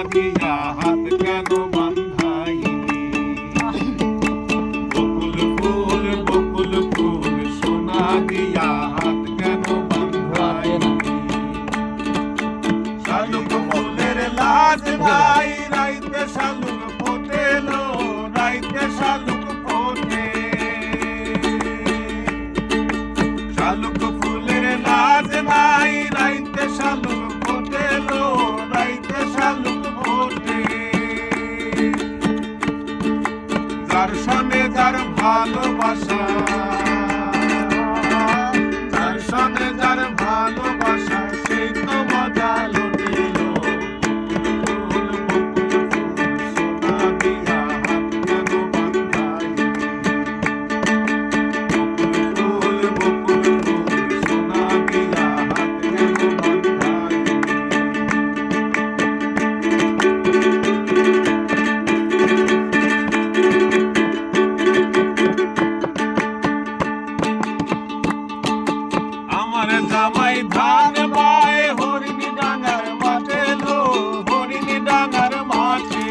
দিয়া হাত কেন বাঁধাইলি বকুল ফুল সোনা দিয়া হাত কেন বাঁধাইলি শালুক ফুলের লাজ নাই রাইতে শালুক ফোটেলো রাইতে শালুক ফোটে শালুক ফুলের লাজ নাই রাইতে শালুক ফোটেলো রাইতে শালুক ফোটে যার সনে যার ভালোবাসা যার সনে যার ভালোবাসা সেই তো মজা লুটিল জামাই ধান বায় হরিণী ডাঙ্গার মাঠে লো হরিণী ডাঙ্গার মাঠে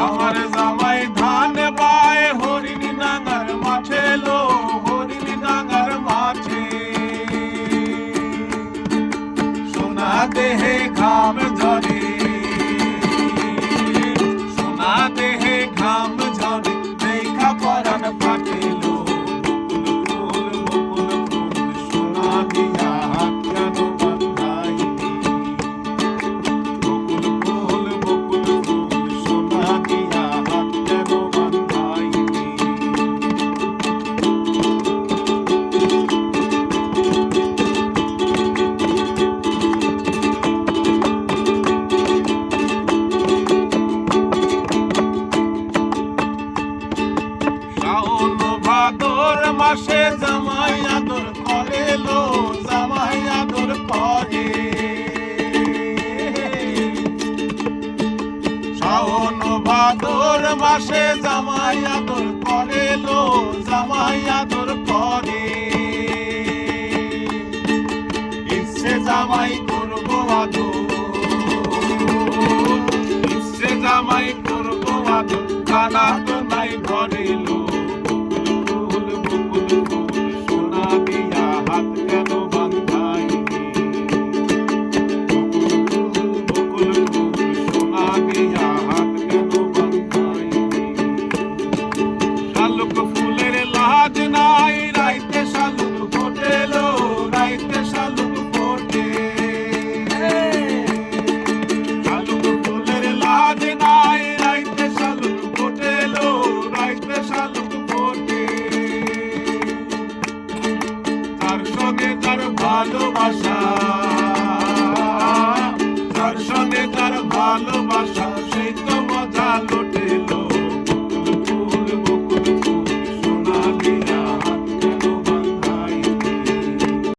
আমার জামাই ধান বায় হরিণী ডাঙ্গার মাঠে লো হরিণী ডাঙ্গার মাঠে সোনা দেহে ঘাম ঝরে সোনা দেহে ঘাম ঝরে দেখা পরাণ ফাটেল ভাদর মাসে জামাই আদর করে লো জামাই আদর করে শাওন ভাদর মাসে জামাই আদর করে লো জামাই আদর করে ইচ্ছে জামাই করবো আদর ইচ্ছে জামাই করবো আদর খানা তো নাই ঘরে লো শালুক ফুলের লাজ নাই রাইতে শালুক ফোটেলো রাইতে শালুক ফোটে শালুক ফুলের লাজ নাই রাইতে শালুক ফোটেলো রাইতে শালুক ফোটে যার সঙ্গে যার ভালোবাসা যার সঙ্গে যার ভালোবাসা সেই তো মজা লুটে